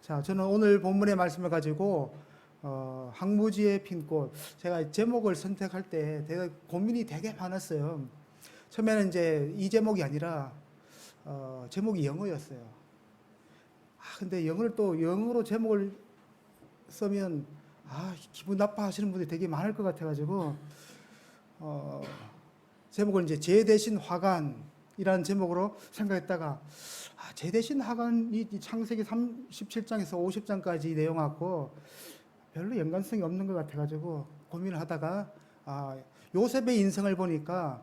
자, 저는 오늘 본문의 말씀을 가지고 항무지에 핀 꽃, 제가 제목을 선택할 때 되게 고민이 되게 많았어요. 처음에는 이제 이 제목이 아니라 제목이 영어였어요. 근데 영어를 또 영어로 제목을 쓰면 기분 나빠하시는 분들이 되게 많을 것 같아가지고 제목을 이제 제 대신 화관이라는 제목으로 생각했다가 제 대신 화관이 창세기 37장에서 50장까지 내용하고 별로 연관성이 없는 것 같아가지고 고민을 하다가 요셉의 인생을 보니까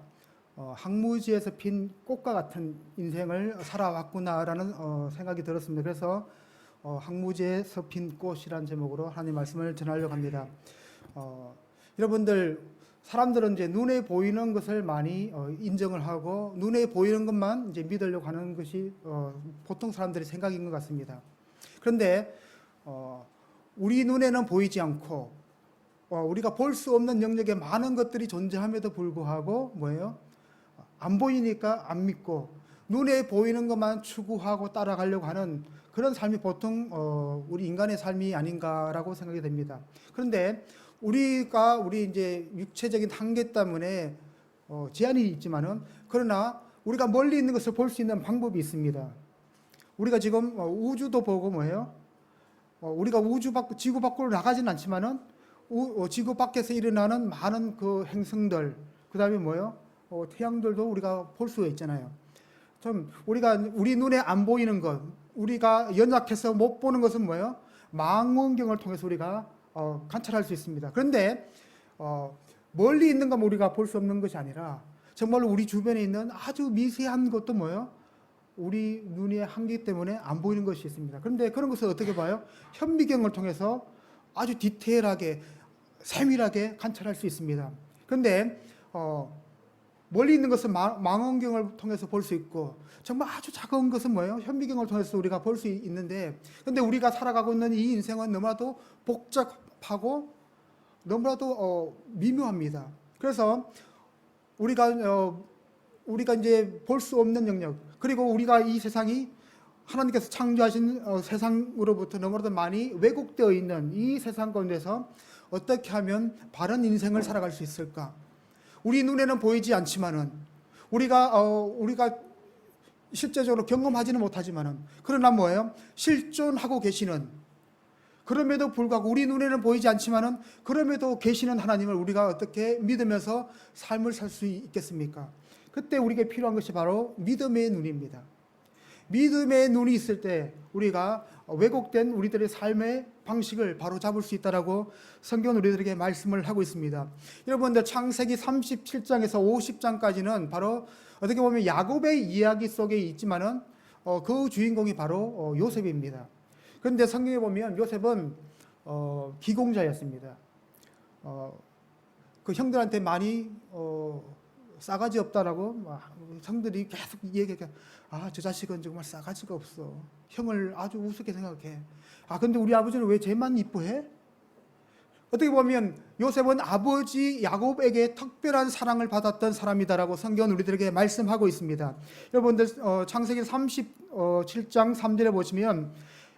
항무지에서 핀 꽃과 같은 인생을 살아왔구나라는 생각이 들었습니다. 그래서 항무지에서 핀 꽃이라는 제목으로 하나님 말씀을 전하려고 합니다. 여러분들, 사람들은 이제 눈에 보이는 것을 많이 인정을 하고 눈에 보이는 것만 이제 믿으려고 하는 것이 보통 사람들의 생각인 것 같습니다. 그런데 우리 눈에는 보이지 않고 우리가 볼 수 없는 영역에 많은 것들이 존재함에도 불구하고 뭐예요? 안 보이니까 안 믿고 눈에 보이는 것만 추구하고 따라가려고 하는 그런 삶이 보통 우리 인간의 삶이 아닌가라고 생각이 됩니다. 그런데 우리 이제 육체적인 한계 때문에 제한이 있지만은, 그러나 우리가 멀리 있는 것을 볼 수 있는 방법이 있습니다. 우리가 지금 우주도 보고 뭐예요? 우리가 지구 밖으로 나가지는 않지만은 지구 밖에서 일어나는 많은 그 행성들, 그 다음에 뭐예요? 태양들도 우리가 볼 수가 있잖아요. 우리 눈에 안 보이는 것, 우리가 연약해서 못 보는 것은 뭐예요? 망원경을 통해서 우리가 관찰할 수 있습니다. 그런데 멀리 있는 것 우리가 볼 수 없는 것이 아니라 정말로 우리 주변에 있는 아주 미세한 것도 뭐예요? 우리 눈의 한계 때문에 안 보이는 것이 있습니다. 그런데 그런 것을 어떻게 봐요? 현미경을 통해서 아주 디테일하게 세밀하게 관찰할 수 있습니다. 그런데 멀리 있는 것은 망원경을 통해서 볼 수 있고, 정말 아주 작은 것은 뭐예요? 현미경을 통해서 우리가 볼 수 있는데, 근데 우리가 살아가고 있는 이 인생은 너무나도 복잡하고 너무나도 미묘합니다. 그래서 우리가 이제 볼 수 없는 영역, 그리고 우리가 이 세상이 하나님께서 창조하신 세상으로부터 너무나도 많이 왜곡되어 있는 이 세상 가운데서 어떻게 하면 바른 인생을 살아갈 수 있을까? 우리 눈에는 보이지 않지만은 우리가 실제적으로 경험하지는 못하지만은, 그러나 뭐예요? 실존하고 계시는, 그럼에도 불구하고 우리 눈에는 보이지 않지만은 그럼에도 계시는 하나님을 우리가 어떻게 믿으면서 삶을 살 수 있겠습니까? 그때 우리에게 필요한 것이 바로 믿음의 눈입니다. 믿음의 눈이 있을 때 우리가 왜곡된 우리들의 삶의 방식을 바로 잡을 수 있다라고 성경은 우리들에게 말씀을 하고 있습니다. 여러분들, 창세기 37장에서 50장까지는 바로 어떻게 보면 야곱의 이야기 속에 있지만은 그 주인공이 바로 요셉입니다. 그런데 성경에 보면 요셉은 기공자였습니다. 그 형들한테 많이 싸가지 없다라고 형들이 계속 얘기해. 저 자식은 정말 싸가지가 없어. 형을 아주 우습게 생각해. 근데 우리 아버지는 왜 쟤만 이뻐해? 어떻게 보면 요셉은 아버지 야곱에게 특별한 사랑을 받았던 사람이다라고 성경은 우리들에게 말씀하고 있습니다. 여러분들, 창세기 37장 3절에 보시면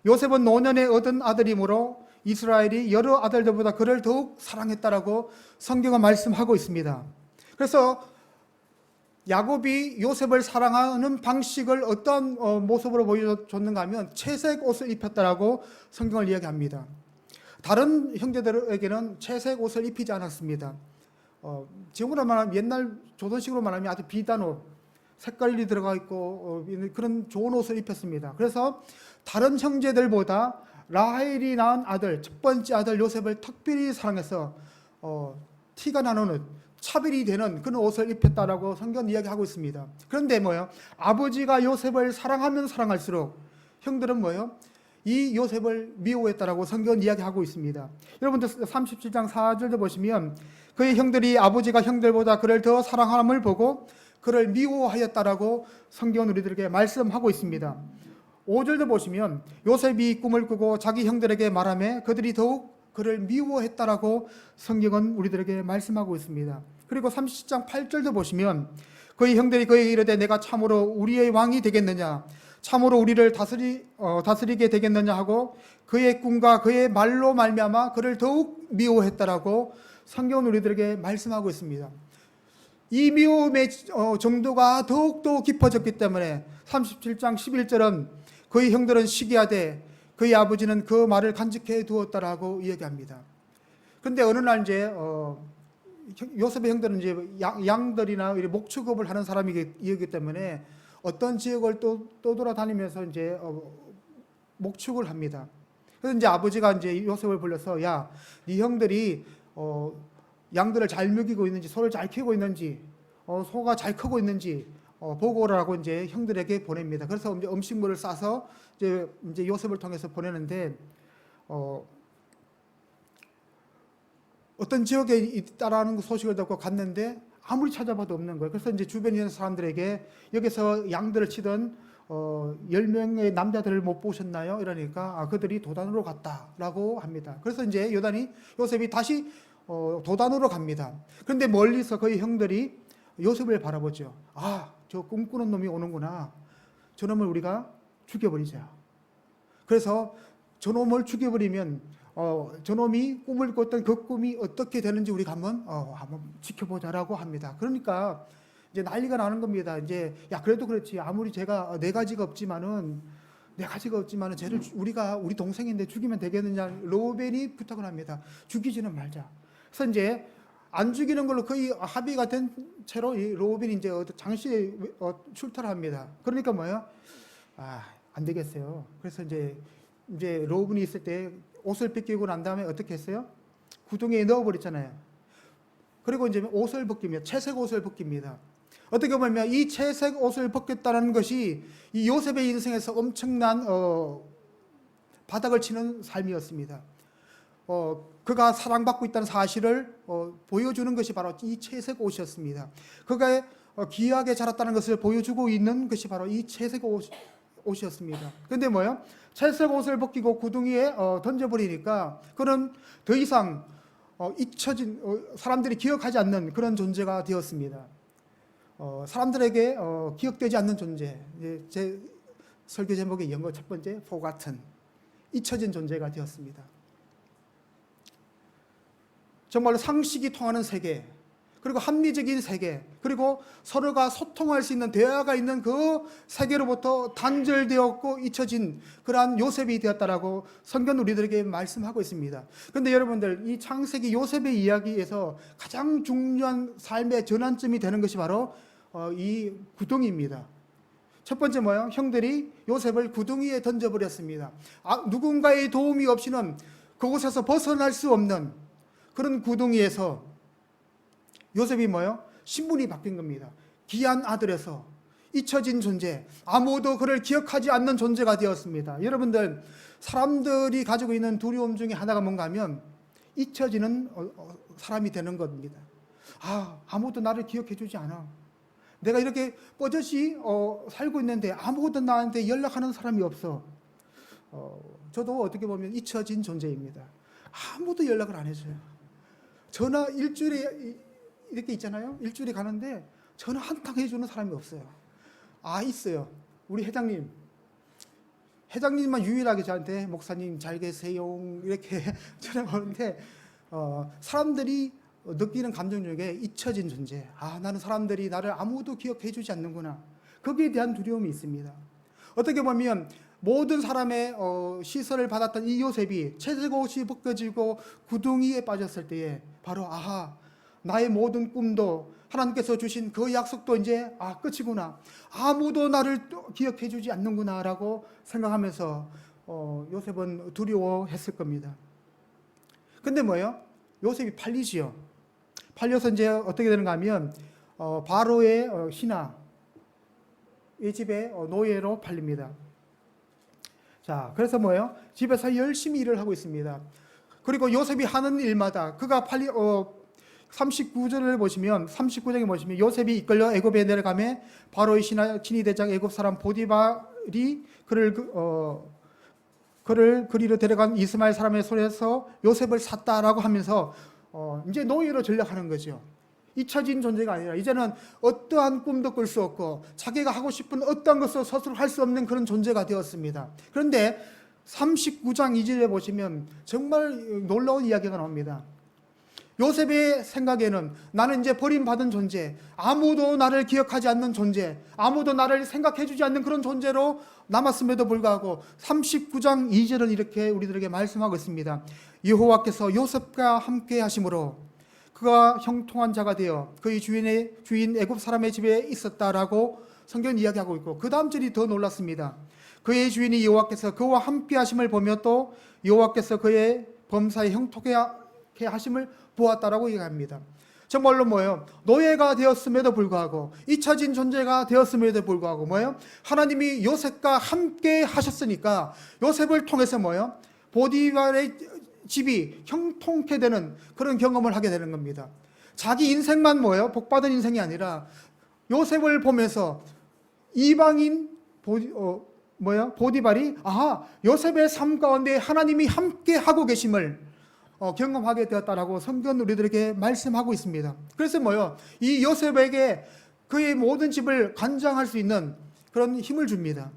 요셉은 노년에 얻은 아들이므로 이스라엘이 여러 아들들보다 그를 더욱 사랑했다라고 성경은 말씀하고 있습니다. 그래서 야곱이 요셉을 사랑하는 방식을 어떤 모습으로 보여줬는가 하면 채색 옷을 입혔다라고 성경을 이야기합니다. 다른 형제들에게는 채색 옷을 입히지 않았습니다. 지금으로 말하면, 옛날 조선식으로 말하면 아주 비단 옷, 색깔이 들어가 있고 그런 좋은 옷을 입혔습니다. 그래서 다른 형제들보다 라헬이 낳은 아들, 첫 번째 아들 요셉을 특별히 사랑해서 티가 나는 옷, 차별이 되는 그런 옷을 입혔다라고 성경 이야기하고 있습니다. 그런데 뭐예요? 아버지가 요셉을 사랑하면 사랑할수록 형들은 뭐예요? 이 요셉을 미워했다라고 성경 이야기하고 있습니다. 여러분들 37장 4절도 보시면 그의 형들이 아버지가 형들보다 그를 더 사랑함을 보고 그를 미워하였다라고 성경은 우리들에게 말씀하고 있습니다. 5절도 보시면 요셉이 꿈을 꾸고 자기 형들에게 말하며 그들이 더욱 그를 미워했다라고 성경은 우리들에게 말씀하고 있습니다. 그리고 30장 8절도 보시면 그의 형들이 그에게 이르되 내가 참으로 우리의 왕이 되겠느냐, 참으로 우리를 다스리게 되겠느냐 하고 그의 꿈과 그의 말로 말미암아 그를 더욱 미워했다라고 성경은 우리들에게 말씀하고 있습니다. 이 미움의 정도가 더욱더 깊어졌기 때문에 37장 11절은 그의 형들은 시기하되 그의 아버지는 그 말을 간직해 두었다라고 이야기합니다. 그런데 어느 날 이제 요셉의 형들은 이제 양들이나 목축업을 하는 사람이기 때문에 어떤 지역을 또 돌아다니면서 이제 목축을 합니다. 그래서 이제 아버지가 이제 요셉을 불러서 야, 네 형들이 양들을 잘 먹이고 있는지, 소를 잘 키우고 있는지, 소가 잘 크고 있는지 보고 오라고 이제 형들에게 보냅니다. 그래서 이제 음식물을 싸서 이제 요셉을 통해서 보내는데 어떤 지역에 있다라는 소식을 듣고 갔는데 아무리 찾아봐도 없는 거예요. 그래서 이제 주변에 있는 사람들에게 여기서 양들을 치던 10명의 남자들을 못 보셨나요? 이러니까 그들이 도단으로 갔다라고 합니다. 그래서 이제 요셉이 다시 도단으로 갑니다. 그런데 멀리서 그의 형들이 요셉을 바라보죠. 저 꿈꾸는 놈이 오는구나. 저놈을 우리가 죽여버리자. 그래서 저놈을 죽여버리면 저놈이 꿈을 꿨던 그 꿈이 어떻게 되는지 우리가 한번 지켜보자라고 합니다. 그러니까 이제 난리가 나는 겁니다. 이제 그래도 그렇지 아무리 제가 네 가지가 없지만은 쟤를 우리 동생인데 죽이면 되겠느냐. 로벤이 부탁을 합니다. 죽이지는 말자. 그래서 이제 안 죽이는 걸로 거의 합의가 된 채로 이 로벤이 이제 장시에 출타를 합니다. 그러니까 뭐예요? 안 되겠어요. 그래서 이제 로벤이 있을 때 옷을 뺏기고 난 다음에 어떻게 했어요? 구덩이에 넣어버렸잖아요. 그리고 이제 옷을 벗깁니다. 채색 옷을 벗깁니다. 어떻게 보면 이 채색 옷을 벗겼다는 것이 이 요셉의 인생에서 엄청난 바닥을 치는 삶이었습니다. 그가 사랑받고 있다는 사실을 보여주는 것이 바로 이 채색 옷이었습니다. 그가 귀하게 자랐다는 것을 보여주고 있는 것이 바로 이 채색 옷이었습니다. 그런데 뭐요? 채색 옷을 벗기고 구덩이에 던져버리니까 그는 더 이상 잊혀진 사람들이 기억하지 않는 그런 존재가 되었습니다. 사람들에게 기억되지 않는 존재. 제 설교 제목의 영어 첫 번째 forgotten, 잊혀진 존재가 되었습니다. 정말로 상식이 통하는 세계, 그리고 합리적인 세계, 그리고 서로가 소통할 수 있는 대화가 있는 그 세계로부터 단절되었고 잊혀진 그러한 요셉이 되었다라고 성경 우리들에게 말씀하고 있습니다. 그런데 여러분들, 이 창세기 요셉의 이야기에서 가장 중요한 삶의 전환점이 되는 것이 바로 이 구덩이입니다. 첫 번째 뭐예요? 형들이 요셉을 구덩이에 던져버렸습니다. 누군가의 도움이 없이는 그곳에서 벗어날 수 없는 그런 구덩이에서 요셉이 뭐예요? 신분이 바뀐 겁니다. 귀한 아들에서 잊혀진 존재, 아무도 그를 기억하지 않는 존재가 되었습니다. 여러분들, 사람들이 가지고 있는 두려움 중에 하나가 뭔가 하면 잊혀지는 사람이 되는 겁니다. 아무도 나를 기억해 주지 않아. 내가 이렇게 뻗어시 살고 있는데 아무도 나한테 연락하는 사람이 없어. 저도 어떻게 보면 잊혀진 존재입니다. 아무도 연락을 안 해줘요. 전화 일주일에 이렇게 있잖아요. 일주일에 가는데 전화 한 통 해주는 사람이 없어요. 있어요. 우리 회장님만 유일하게 저한테 목사님 잘 계세요 이렇게 전화가 오는데 사람들이 느끼는 감정 중에 잊혀진 존재. 나는 사람들이 나를 아무도 기억해 주지 않는구나. 거기에 대한 두려움이 있습니다. 어떻게 보면 모든 사람의 시선을 받았던 이 요셉이 채색 옷이 벗겨지고 구덩이에 빠졌을 때에 바로 나의 모든 꿈도 하나님께서 주신 그 약속도 이제 끝이구나. 아무도 나를 기억해 주지 않는구나 라고 생각하면서 요셉은 두려워했을 겁니다. 근데 뭐예요? 요셉이 팔리지요. 팔려서 이제 어떻게 되는가 하면 바로의 신하 이 집에 노예로 팔립니다. 자, 그래서 뭐예요? 집에서 열심히 일을 하고 있습니다. 그리고 요셉이 하는 일마다 그가 39절을 보시면 39장에 보시면 요셉이 이끌려 애굽에 내려가매 바로의 신하 친위대장 애굽 사람 보디발이 그를 그리로 데려간 이스마엘 사람의 손에서 요셉을 샀다라고 하면서 이제 노예로 전락하는 거죠. 잊혀진 존재가 아니라 이제는 어떠한 꿈도 꿀 수 없고 자기가 하고 싶은 어떠한 것을 스스로 할 수 없는 그런 존재가 되었습니다. 그런데 39장 2절에 보시면 정말 놀라운 이야기가 나옵니다. 요셉의 생각에는 나는 이제 버림받은 존재, 아무도 나를 기억하지 않는 존재, 아무도 나를 생각해 주지 않는 그런 존재로 남았음에도 불구하고 39장 2절은 이렇게 우리들에게 말씀하고 있습니다. 여호와께서 요셉과 함께 하심으로 그가 형통한 자가 되어 그의 주인 애굽 사람의 집에 있었다라고 성경 이야기하고 있고, 그 다음 절이 더 놀랐습니다. 그의 주인이 여호와께서 그와 함께 하심을 보며 또 여호와께서 그의 범사에 형통하게 하심을 보았다라고 얘기합니다. 정말로 뭐예요? 노예가 되었음에도 불구하고, 잊혀진 존재가 되었음에도 불구하고 뭐예요? 하나님이 요셉과 함께 하셨으니까 요셉을 통해서 뭐예요? 보디발의 집이 형통케 되는 그런 경험을 하게 되는 겁니다. 자기 인생만 뭐예요? 복받은 인생이 아니라 요셉을 보면서 이방인 보디발이 요셉의 삶 가운데 하나님이 함께 하고 계심을 경험하게 되었다라고 성경 우리들에게 말씀하고 있습니다. 그래서 이 요셉에게 그의 모든 집을 관장할 수 있는 그런 힘을 줍니다.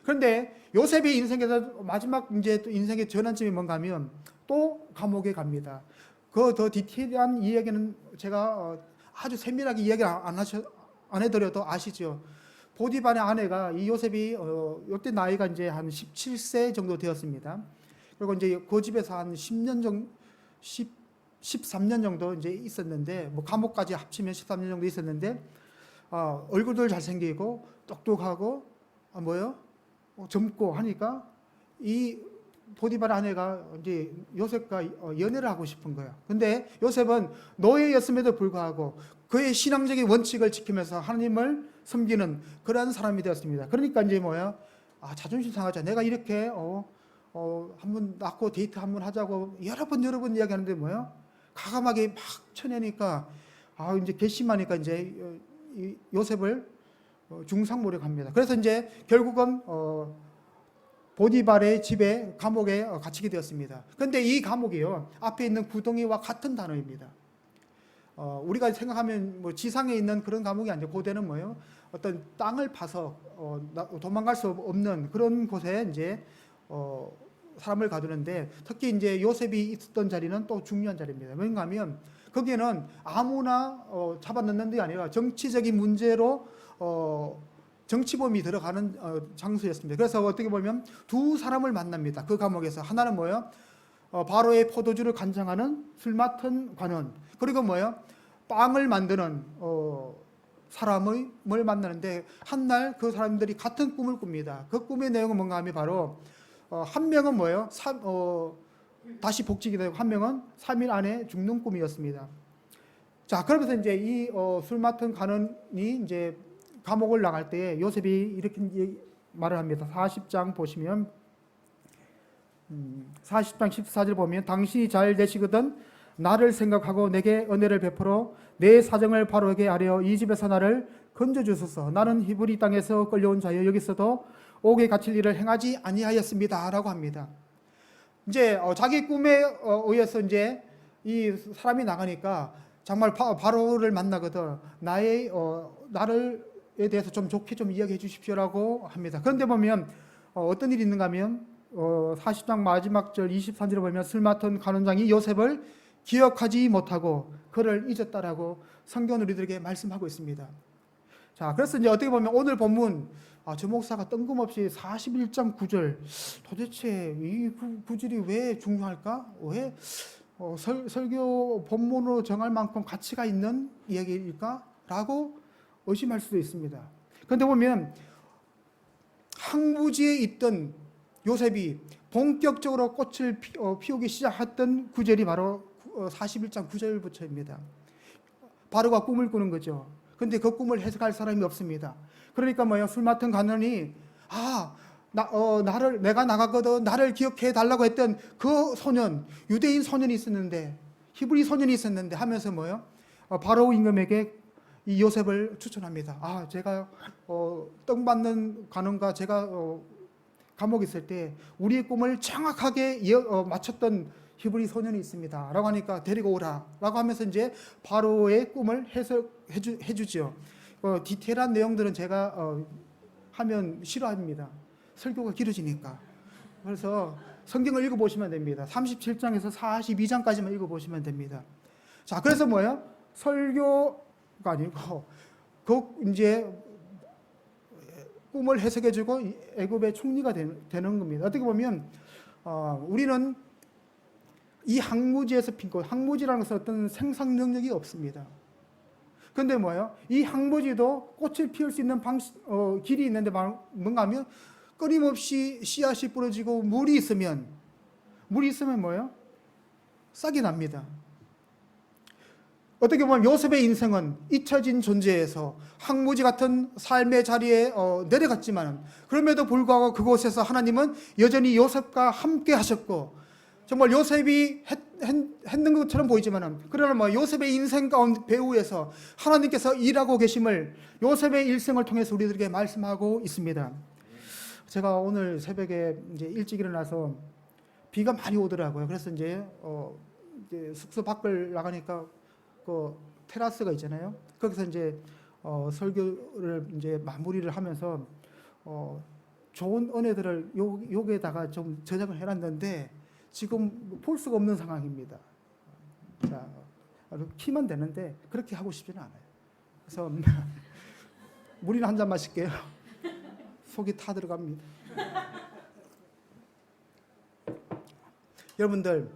그런데 요셉의 인생에서 마지막 이제 또 인생의 전환점이 뭔가 하면 또 감옥에 갑니다. 그 더 디테일한 이야기는 제가 아주 세밀하게 이야기를 안 해드려도 아시죠? 보디발의 아내가 이 요셉이 이때 나이가 이제 한 17세 정도 되었습니다. 그리고 이제 그 집에서 한 13년 정도 이제 있었는데, 감옥까지 합치면 13년 정도 있었는데, 얼굴도 잘생기고 똑똑하고 젊고 하니까 이 보디발 아내가 이제 요셉과 연애를 하고 싶은 거예요. 근데 요셉은 노예였음에도 불구하고 그의 신앙적인 원칙을 지키면서 하나님을 섬기는 그러한 사람이 되었습니다. 그러니까 이제 자존심 상하자. 내가 이렇게 한번 낳고 데이트 한번 하자고 여러 번 이야기하는데 가감하게 막 쳐내니까 이제 괘씸하니까 이제 요셉을 중상모략합니다. 그래서 이제 결국은 보디발의 집에 감옥에 갇히게 되었습니다. 그런데 이 감옥이요, 앞에 있는 구덩이와 같은 단어입니다. 우리가 생각하면 지상에 있는 그런 감옥이 아니죠. 고대는 어떤 땅을 파서 도망갈 수 없는 그런 곳에 이제 사람을 가두는데, 특히 이제 요셉이 있었던 자리는 또 중요한 자리입니다. 왜냐하면 거기에는 아무나 잡아넣는 데 아니라 정치적인 문제로 정치범이 들어가는 장소였습니다. 그래서 어떻게 보면 두 사람을 만납니다. 그 감옥에서. 하나는 바로의 포도주를 관장하는 술 맡은 관원, 그리고 빵을 만드는 사람을 만나는데, 한날 그 사람들이 같은 꿈을 꿉니다. 그 꿈의 내용은 뭔가 하면 바로 한 명은 다시 복직이 되고 한 명은 3일 안에 죽는 꿈이었습니다. 자, 그러면서 이제 이 술 맡은 관원이 이제 감옥을 나갈 때 요셉이 이렇게 말을 합니다. 40장 보시면 40장 14절 보면 당신이 잘 되시거든 나를 생각하고 내게 은혜를 베풀어 내 사정을 바로게 하려 이 집에서 나를 건져주소서. 나는 히브리 땅에서 끌려온 자여 여기서도 옥에 갇힐 일을 행하지 아니하였습니다 라고 합니다. 이제 자기 꿈에 의해서 이제 이 사람이 나가니까 정말 바로를 만나거든 나를에 대해서 좀 좋게 좀 이야기해 주십시오라고 합니다. 그런데 보면 어떤 일이 있는가 하면 40장 마지막 절 23절에 보면 술 맡은 관원장이 요셉을 기억하지 못하고 그를 잊었다라고 성경 우리들에게 말씀하고 있습니다. 자, 그래서 이제 어떻게 보면 오늘 본문 저 목사가 뜬금없이 41장 9절 도대체 이 구절이 왜 중요할까? 왜 설교 본문으로 정할 만큼 가치가 있는 이야기일까? 라고 의심할 수도 있습니다. 그런데 보면 항무지에 있던 요셉이 본격적으로 꽃을 피우기 시작했던 구절이 바로 41장 9절부터입니다. 바로가 꿈을 꾸는 거죠. 그런데 그 꿈을 해석할 사람이 없습니다. 그러니까 술 맡은 관원이 내가 나가거든 나를 기억해 달라고 했던 그 소년, 유대인 소년이 있었는데, 히브리 소년이 있었는데 하면서 바로 임금에게 이 요셉을 추천합니다. 제가 떡 받는 관원과 제가 감옥에 있을 때 우리의 꿈을 정확하게 맞췄던 히브리 소년이 있습니다. 라고 하니까 데리고 오라. 라고 하면서 이제 바로의 꿈을 해석해 주죠. 디테일한 내용들은 제가 하면 싫어합니다. 설교가 길어지니까. 그래서 성경을 읽어보시면 됩니다. 37장에서 42장까지만 읽어보시면 됩니다. 자, 그래서 뭐예요? 설교가 아니고 이제 꿈을 해석해주고 애굽의 총리가 되는 겁니다. 어떻게 보면 우리는 이 항무지에서 핀 항무지라는 것은 어떤 생산 능력이 없습니다. 그런데 뭐예요? 이 항무지도 꽃을 피울 수 있는 길이 있는데 뭔가 하면 끊임없이 씨앗이 뿌려지고 물이 있으면 뭐예요? 싹이 납니다. 어떻게 보면 요셉의 인생은 잊혀진 존재에서 항무지 같은 삶의 자리에 내려갔지만 그럼에도 불구하고 그곳에서 하나님은 여전히 요셉과 함께 하셨고 정말 요셉이 했는 것처럼 보이지만 그러나 요셉의 인생 가운데 배후에서 하나님께서 일하고 계심을 요셉의 일생을 통해서 우리들에게 말씀하고 있습니다. 제가 오늘 새벽에 이제 일찍 일어나서 비가 많이 오더라고요. 그래서 이제 숙소 밖을 나가니까 그 테라스가 있잖아요. 거기서 이제 설교를 이제 마무리를 하면서 좋은 은혜들을 여기에다가 좀 저장을 해놨는데 지금 볼 수가 없는 상황입니다. 자, 키면 되는데 그렇게 하고 싶지는 않아요. 그래서 물이나 한 잔 마실게요. 속이 타 들어갑니다. 여러분들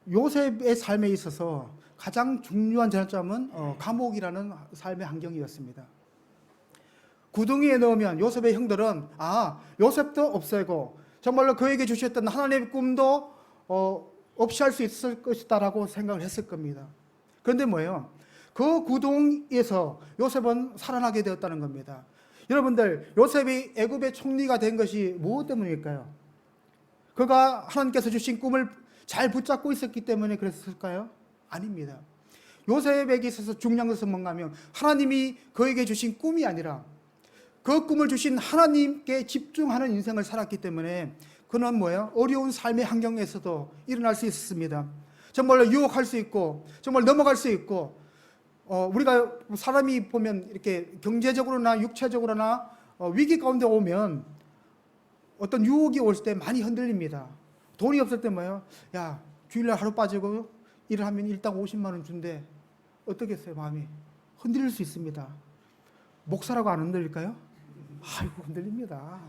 요셉의 삶에 있어서 가장 중요한 전환점은 감옥이라는 삶의 환경이었습니다. 구덩이에 넣으면 요셉의 형들은 요셉도 없애고 정말로 그에게 주셨던 하나님의 꿈도 없이 할 수 있을 것이다라고 생각을 했을 겁니다. 그런데 뭐예요? 그 구덩이에서 요셉은 살아나게 되었다는 겁니다. 여러분들, 요셉이 애굽의 총리가 된 것이 무엇 때문일까요? 그가 하나님께서 주신 꿈을 잘 붙잡고 있었기 때문에 그랬을까요? 아닙니다. 요셉에게 있어서 중요한 것은 뭔가 하면 하나님이 그에게 주신 꿈이 아니라 그 꿈을 주신 하나님께 집중하는 인생을 살았기 때문에 그는 뭐예요? 어려운 삶의 환경에서도 일어날 수 있었습니다. 정말로 유혹할 수 있고 정말 넘어갈 수 있고 우리가 사람이 보면 이렇게 경제적으로나 육체적으로나 위기 가운데 오면 어떤 유혹이 올 때 많이 흔들립니다. 돈이 없을 때 뭐예요? 야, 주일날 하루 빠지고 일을 하면 일당 50만 원 준대. 어떻겠어요, 마음이? 흔들릴 수 있습니다. 목사라고 안 흔들릴까요? 아이고, 흔들립니다.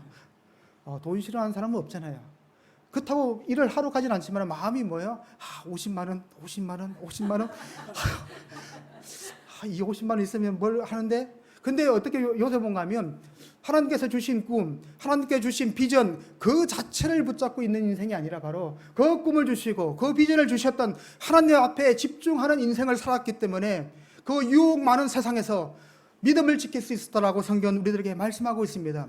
돈 싫어하는 사람은 없잖아요. 그렇다고 일을 하루 가진 않지만 마음이 뭐예요? 50만 원, 50만 원, 50만 원. 이 50만 원 있으면 뭘 하는데? 근데 어떻게 요셉은 가면 하나님께서 주신 꿈, 하나님께서 주신 비전 그 자체를 붙잡고 있는 인생이 아니라 바로 그 꿈을 주시고 그 비전을 주셨던 하나님 앞에 집중하는 인생을 살았기 때문에 그 유혹 많은 세상에서 믿음을 지킬 수 있었다라고 성경은 우리들에게 말씀하고 있습니다.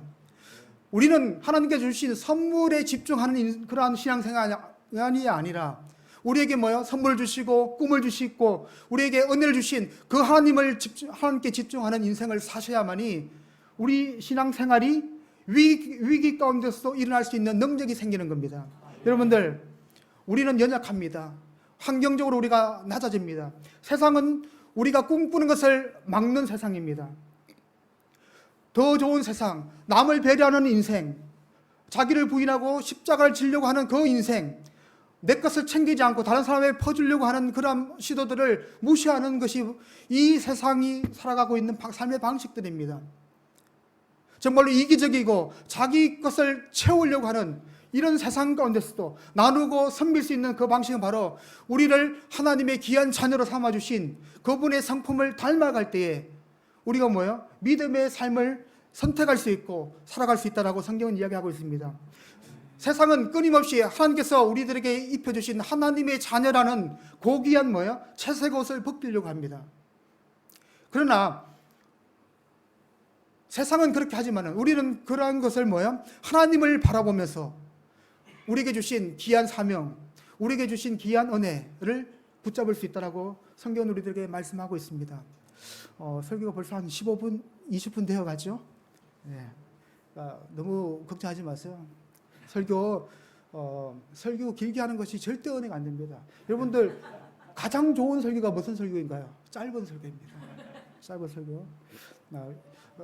우리는 하나님께서 주신 선물에 집중하는 그러한 신앙생활이 아니라 우리에게 선물을 주시고 꿈을 주시고 우리에게 은혜를 주신 그 하나님께 집중하는 인생을 사셔야만이 우리 신앙생활이 위기 가운데서도 일어날 수 있는 능력이 생기는 겁니다. 여러분들, 우리는 연약합니다. 환경적으로 우리가 낮아집니다. 세상은 우리가 꿈꾸는 것을 막는 세상입니다. 더 좋은 세상, 남을 배려하는 인생, 자기를 부인하고 십자가를 지려고 하는 그 인생, 내 것을 챙기지 않고 다른 사람에게 퍼주려고 하는 그런 시도들을 무시하는 것이 이 세상이 살아가고 있는 삶의 방식들입니다. 정말로 이기적이고 자기 것을 채우려고 하는 이런 세상 가운데서도 나누고 섬길 수 있는 그 방식은 바로 우리를 하나님의 귀한 자녀로 삼아주신 그분의 성품을 닮아갈 때에 우리가 믿음의 삶을 선택할 수 있고 살아갈 수 있다라고 성경은 이야기하고 있습니다. 세상은 끊임없이 하나님께서 우리들에게 입혀주신 하나님의 자녀라는 고귀한 채색 옷을 벗기려고 합니다. 그러나 세상은 그렇게 하지만 우리는 그러한 것을 하나님을 바라보면서 우리에게 주신 귀한 사명, 우리에게 주신 귀한 은혜를 붙잡을 수 있다라고 성경은 우리들에게 말씀하고 있습니다. 설교가 벌써 한 15분, 20분 되어가죠. 네. 너무 걱정하지 마세요. 설교 설교 길게 하는 것이 절대 은혜가 안 됩니다. 여러분들 가장 좋은 설교가 무슨 설교인가요? 짧은 설교입니다. 짧은 설교.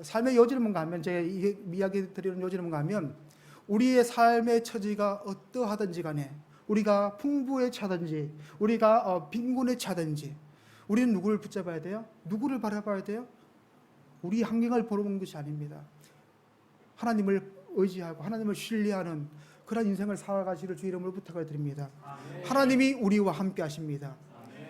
삶의 요지는 뭔가 하면, 제가 이야기 드리는 요지는 뭔가 하면, 우리의 삶의 처지가 어떠하든지 간에, 우리가 풍부에 차든지 우리가 빈곤에 차든지, 우리는 누구를 붙잡아야 돼요? 누구를 바라봐야 돼요? 우리 환경을 보는 것이 아닙니다. 하나님을 의지하고 하나님을 신뢰하는 그런 인생을 살아가시기를 주 이름으로 부탁을 드립니다. 하나님이 우리와 함께 하십니다.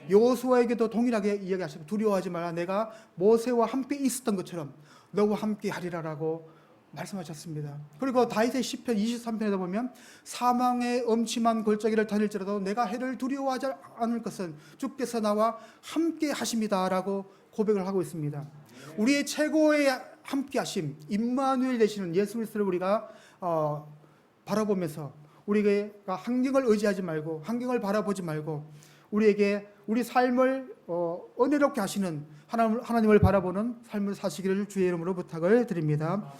여호수아에게도 동일하게 이야기하십니다. 두려워하지 마라. 내가 모세와 함께 있었던 것처럼 너와 함께 하리라라고 말씀하셨습니다. 그리고 다윗의 시편 23편에도 보면 사망의 엄침한 골짜기를 다닐지라도 내가 해를 두려워하지 않을 것은 주께서 나와 함께 하십니다라고 고백을 하고 있습니다. 우리의 최고의 함께 하심, 임마누엘 되시는 예수 그리스도를 우리가 바라보면서 우리가 환경을 의지하지 말고, 환경을 바라보지 말고, 우리에게 우리 삶을 은혜롭게 하시는 하나님을 바라보는 삶을 사시기를 주의 이름으로 부탁을 드립니다.